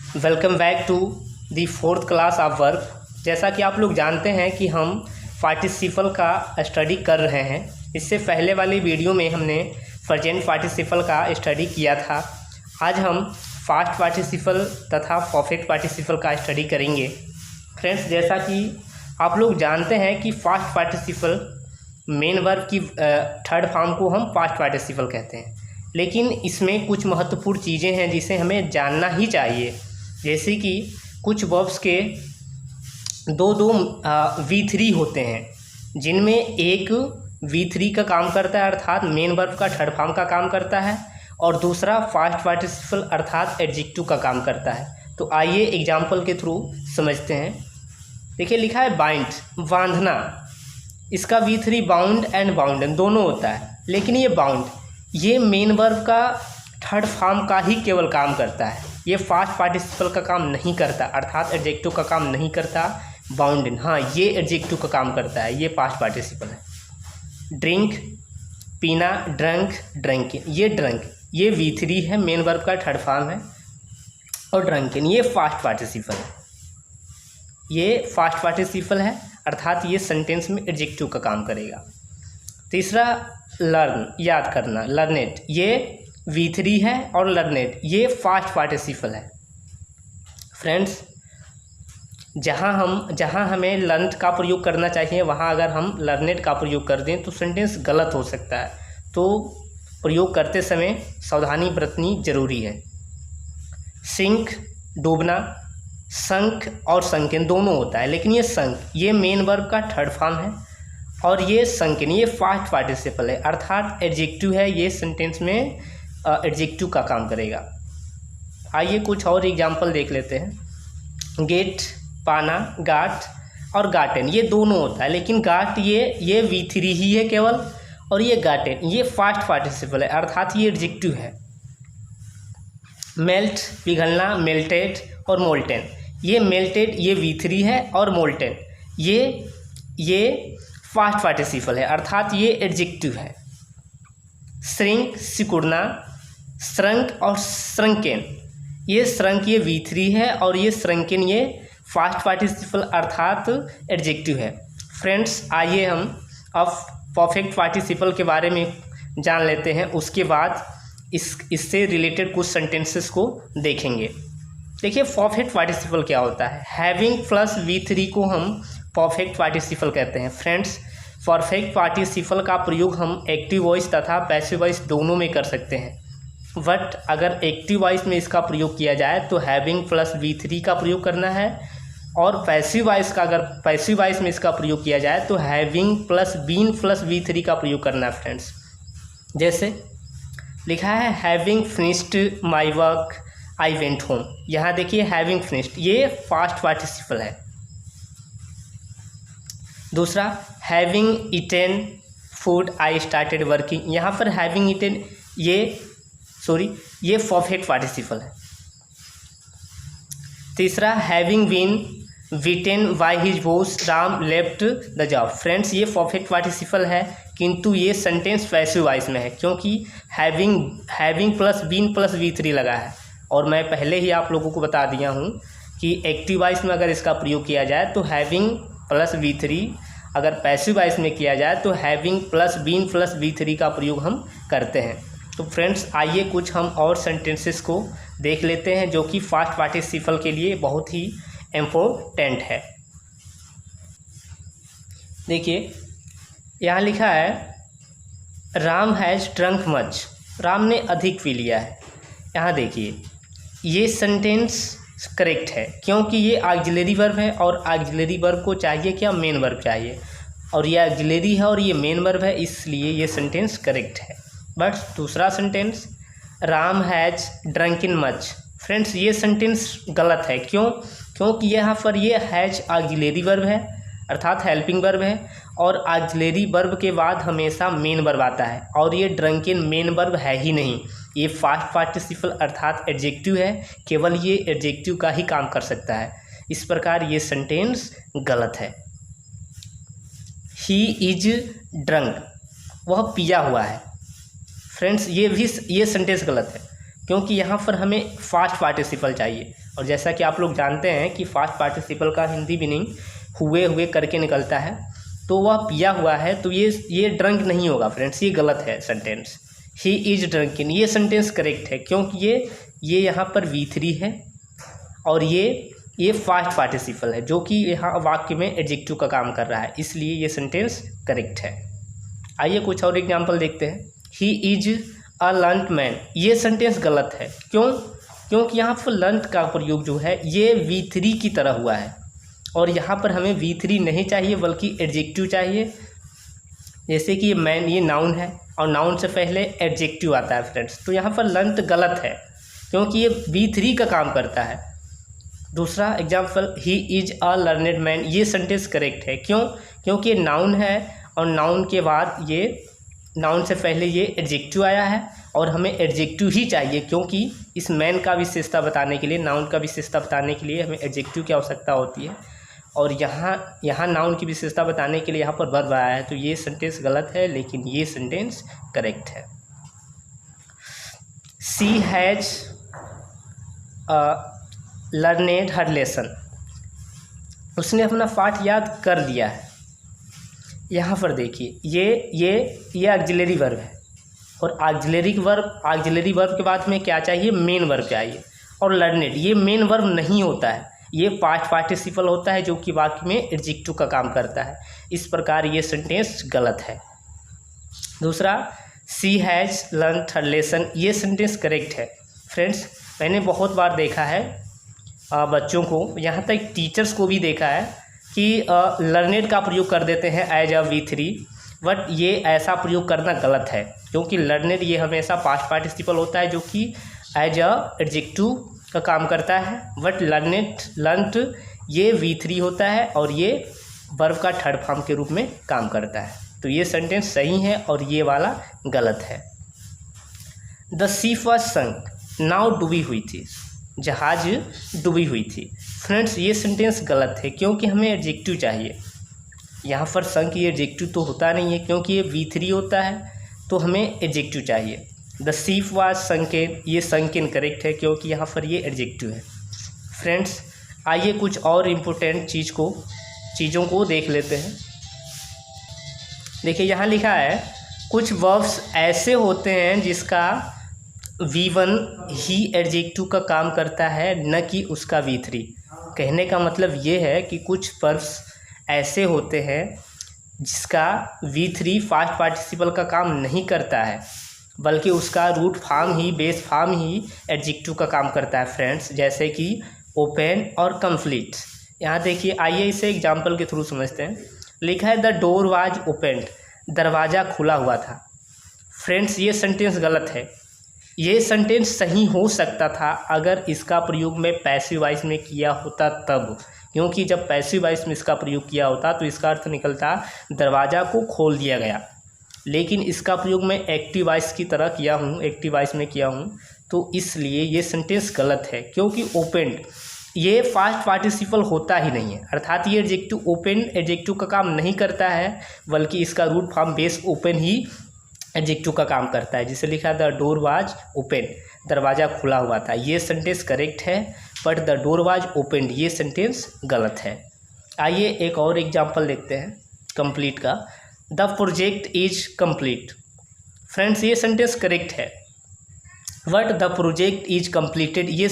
Welcome back to the fourth class of verb. जैसा कि आप लोग जानते हैं कि हम पार्टिसिपल का स्टडी कर रहे हैं। इससे पहले वाली वीडियो में हमने प्रेजेंट पार्टिसिपल का स्टडी किया था। आज हम पास्ट पार्टिसिपल तथा परफेक्ट पार्टिसिपल का स्टडी करेंगे। फ्रेंड्स, जैसा कि आप लोग जानते हैं कि पास्ट पार्टिसिपल मेन वर्ब की थर्ड फॉर्म को हम पास्ट पार्टिसिपल कहते हैं, लेकिन इसमें कुछ महत्वपूर्ण चीज़ें हैं जिसे हमें जानना ही चाहिए। जैसे कि कुछ वर्ब्स के दो V3 होते हैं, जिनमें एक V3 का काम करता है अर्थात मेन वर्ब का थर्ड फॉर्म का काम करता है, और दूसरा पास्ट पार्टिसिपल अर्थात एडजेक्टिव का काम करता है। तो आइए एग्जाम्पल के थ्रू समझते हैं। देखिए, लिखा है बाइंड, बांधना। इसका V3 बाउंड एंड बाउंडन दोनों होता है, लेकिन ये बाउंड ये मेन वर्ब का थर्ड फॉर्म का ही केवल काम करता है। ये फास्ट पार्टिसिपल का काम नहीं करता, अर्थात एडजेक्टिव का काम नहीं करता। बाउंडन, हाँ, ये एडजेक्टिव का काम करता है, ये पास्ट पार्टिसिपल है। ड्रिंक, पीना, ड्रंक, ड्रंकिन, ये ड्रंक ये V3 है, मेन वर्ब का थर्ड फॉर्म है, और ड्रंकिन ये फास्ट पार्टिसिपल है। ये फास्ट पार्टिसिपल है, अर्थात ये सेंटेंस में एडजेक्टिव का काम करेगा। तीसरा लर्न, याद करना, लर्नेट, ये V3 है, और लर्नेट ये फास्ट पार्टिसिपल है। फ्रेंड्स, जहाँ हमें लर्न का प्रयोग करना चाहिए, वहाँ अगर हम लर्नेट का प्रयोग कर दें तो सेंटेंस गलत हो सकता है। तो प्रयोग करते समय सावधानी बरतनी जरूरी है। सिंक, डूबना, संक और संकिन दोनों होता है, लेकिन ये संक ये मेन वर्ब का थर्ड फॉर्म है, और ये संकिन ये फास्ट पार्टिसिपल है, अर्थात एडजेक्टिव है। ये सेंटेंस में एडजेक्टिव का काम करेगा। आइए कुछ और एग्जांपल देख लेते हैं। गेट, पाना, गाट और गार्टन ये दोनों होता है, लेकिन गाट ये V3 ही है केवल, और ये गार्टन ये फास्ट पार्टिसिपल है, अर्थात ये एडजेक्टिव है। मेल्ट, पिघलना, मेल्टेड और मोल्टेन, ये मेल्टेड ये V3 है, और मोल्टेन ये फास्ट पार्टिसिपल है, अर्थात ये एडजेक्टिव है। श्रिंक, सिकुड़ना, श्रंक और श्रंकेन, ये श्रंक ये V3 है, और ये श्रंकेन ये फास्ट पार्टिसिपल अर्थात एडजेक्टिव है। फ्रेंड्स, आइए हम अब परफेक्ट पार्टिसिपल के बारे में जान लेते हैं, उसके बाद इससे रिलेटेड कुछ सेंटेंसेस को देखेंगे। देखिए, परफेक्ट पार्टिसिपल क्या होता है। हैविंग प्लस V3 को हम परफेक्ट पार्टिसिपल कहते हैं। फ्रेंड्स, परफेक्ट पार्टिसिपल का प्रयोग हम एक्टिव वॉइस तथा पैसिव वॉइस दोनों में कर सकते हैं, बट अगर एक्टिव वॉइस में इसका प्रयोग किया जाए तो हैविंग प्लस V3 का प्रयोग करना है, और पैसिव वॉइस का अगर पैसिव वॉइस में इसका प्रयोग किया जाए तो having plus been plus V3 का प्रयोग करना है। फ्रेंड्स, जैसे लिखा है having finished my work I went home. यहाँ देखिए, हैविंग फिनिश्ड ये फास्ट पार्टिसिपल है। दूसरा, having eaten food I started working, यहाँ पर हैविंग ईटेन ये परफेक्ट पार्टिसिपल है। तीसरा, having been beaten by his boss Ram left the job. Friends, ये परफेक्ट पार्टिसिपल है, किंतु ये सेंटेंस पैसिव वॉइस में है, क्योंकि having plus been plus V3 लगा है, और मैं पहले ही आप लोगों को बता दिया हूँ कि एक्टिव वॉइस में अगर इसका प्रयोग किया जाए तो हैविंग प्लस V3, अगर पैसिव वॉइस में किया जाए तो having plus been plus V3 का प्रयोग हम करते हैं। तो फ्रेंड्स, आइए कुछ हम और सेंटेंसेस को देख लेते हैं जो कि फास्ट पार्टिसिपल के लिए बहुत ही इम्पोर्टेंट है। देखिए, यहाँ लिखा है Ram has drunk much, Ram ने अधिक पी लिया है। यहाँ देखिए, ये सेंटेंस करेक्ट है, क्योंकि ये ऑक्सिलरी वर्ब है, और ऑक्सिलरी वर्ब को चाहिए क्या, मेन वर्ब चाहिए, और ये ऑक्सिलरी है और ये मेन वर्ब है, इसलिए ये सेंटेंस करेक्ट है। बट दूसरा sentence, Ram has drunken much, friends, ये सेंटेंस गलत है। क्योंकि यहाँ पर ये हैज़ ऑक्सिलरी वर्ब है, अर्थात हेल्पिंग वर्ब है, और ऑक्सिलरी वर्ब के बाद हमेशा मेन वर्ब आता है, और ये ड्रंकिन मेन वर्ब है ही नहीं, ये फास्ट पार्टिसिपल अर्थात एडजेक्टिव है, केवल ये एडजेक्टिव का ही काम कर सकता है। इस प्रकार ये सेंटेंस गलत है। ही इज ड्रंक, वह पिया हुआ है। फ्रेंड्स, ये सेंटेंस गलत है, क्योंकि यहाँ पर हमें फास्ट पार्टिसिपल चाहिए। और जैसा कि आप लोग जानते हैं कि फास्ट पार्टिसिपल का हिंदी मीनिंग हुए हुए करके निकलता है, तो वह पिया हुआ है, तो ये ड्रंक नहीं होगा फ्रेंड्स, ये गलत है सेंटेंस। ही इज ड्रंकिन, ये सेंटेंस करेक्ट है क्योंकि ये यहाँ पर V3 है और ये फास्ट पार्टिसिपल है जो कि यहाँ वाक्य में एडजेक्टिव का काम कर रहा है, इसलिए ये सेंटेंस करेक्ट है। आइए कुछ और एग्जाम्पल देखते हैं। He is a learned man, ये सेंटेंस गलत है। क्योंकि यहाँ पर लर्न्ड का प्रयोग जो है ये V3 की तरह हुआ है और यहाँ पर हमें V3 नहीं चाहिए बल्कि एडजेक्टिव चाहिए। जैसे कि मैन ये नाउन है और नाउन से पहले एडजेक्टिव आता है फ्रेंड्स, तो यहाँ पर लर्न्ड गलत है क्योंकि ये V3 का काम करता है। दूसरा example, he is a learned man, ये सेंटेंस करेक्ट है। क्योंकि ये नाउन है और नाउन के बाद नाउन से पहले ये एडजेक्टिव आया है और हमें एडजेक्टिव ही चाहिए क्योंकि इस मैन का विशेषता बताने के लिए, नाउन का विशेषता बताने के लिए हमें एडजेक्टिव की आवश्यकता होती है। और यहाँ नाउन की विशेषता बताने के लिए यहाँ पर वर्ब आया है, तो ये सेंटेंस गलत है लेकिन ये सेंटेंस करेक्ट है। She has learned her lesson, उसने अपना पाठ याद कर लिया है। यहाँ पर देखिए ये ऑक्सिलरी वर्ब है और ऑक्सिलरी वर्ब के बाद में क्या चाहिए, मेन वर्ब चाहिए। और लर्नेड ये मेन वर्ब नहीं होता है, ये पास्ट पार्टिसिपल होता है जो कि वाक्य में एडजेक्टिव का काम करता है। इस प्रकार ये सेंटेंस गलत है। दूसरा, she has learned her lesson, ये सेंटेंस करेक्ट है। फ्रेंड्स, मैंने बहुत बार देखा है बच्चों को, यहाँ तक टीचर्स को भी देखा है कि लर्नेड का प्रयोग कर देते हैं एज अ V3, बट ये ऐसा प्रयोग करना गलत है क्योंकि लर्नेड ये हमेशा पास्ट पार्टिसिपल होता है जो कि एज अ एडजेक्टिव का काम करता है। बट लर्न्ड ये V3 होता है और ये वर्ब का थर्ड फॉर्म के रूप में काम करता है। तो ये सेंटेंस सही है और ये वाला गलत है। द शिप वाज संक, नाव डूबी हुई थी, जहाज डूबी हुई थी। फ्रेंड्स, ये सेंटेंस गलत है क्योंकि हमें एडजेक्टिव चाहिए। यहाँ पर संक ये एडजेक्टिव तो होता नहीं है क्योंकि ये V3 होता है, तो हमें एडजेक्टिव चाहिए। द शिप वाज संकेन, ये संकेन करेक्ट है क्योंकि यहाँ पर ये एडजेक्टिव है। फ्रेंड्स, आइए कुछ और इम्पोर्टेंट चीज़ों को देख लेते हैं। देखिए यहाँ लिखा है कुछ वर्ब्स ऐसे होते हैं जिसका V1 ही एडजेक्टिव का काम करता है, न कि उसका V3। कहने का मतलब ये है कि कुछ वर्ब्स ऐसे होते हैं जिसका V3 फास्ट पार्टिसिपल का काम नहीं करता है बल्कि उसका रूट फॉर्म ही, बेस फॉर्म ही एडजेक्टिव का काम करता है। फ्रेंड्स, जैसे कि ओपन और कंप्लीट। यहाँ देखिए, आइए इसे एग्जाम्पल के थ्रू समझते हैं। लिखा है द डोर वाज ओपेंड, दरवाज़ा खुला हुआ था। फ्रेंड्स, ये सेंटेंस गलत है। ये सेंटेंस सही हो सकता था अगर इसका प्रयोग में पैसिव वॉइस में किया होता तब, क्योंकि जब पैसिव वॉइस में इसका प्रयोग किया होता तो इसका अर्थ निकलता दरवाज़ा को खोल दिया गया। लेकिन इसका प्रयोग मैं एक्टिव वॉइस की तरह किया हूँ, एक्टिव वॉइस में किया हूँ, तो इसलिए ये सेंटेंस गलत है। क्योंकि ओपेंड ये फास्ट पार्टिसिपल होता ही नहीं है, अर्थात ये एडजेक्टिव ओपन एडजेक्टिव का काम नहीं करता है बल्कि इसका रूट फॉर्म बेस ओपन ही एडजेक्टिव का काम करता है। जिसे लिखा द डोर वाज ओपन, दरवाज़ा खुला हुआ था। ये सेंटेंस करेक्ट है, but the door was opened ये सेंटेंस गलत है। आइए एक और एग्जांपल देखते हैं कंप्लीट का। The project is complete. Friends, ये सेंटेंस करेक्ट है, but the project is completed ये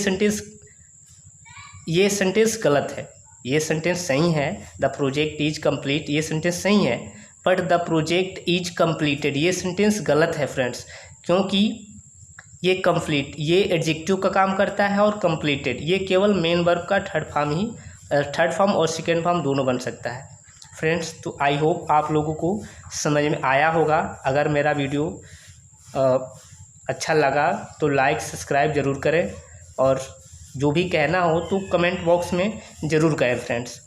सेंटेंस गलत है। ये सेंटेंस सही है, द प्रोजेक्ट इज कंप्लीट ये सेंटेंस सही है, but the project is completed ये सेंटेंस गलत है। फ्रेंड्स, क्योंकि ये कंप्लीट ये एडजेक्टिव का काम करता है और कंप्लीटेड ये केवल मेन वर्ब का थर्ड फॉर्म और सेकेंड फॉर्म दोनों बन सकता है। फ्रेंड्स, तो आई होप आप लोगों को समझ में आया होगा। अगर मेरा वीडियो अच्छा लगा तो लाइक सब्सक्राइब ज़रूर करें और जो भी कहना हो तो कमेंट बॉक्स में ज़रूर करें फ्रेंड्स।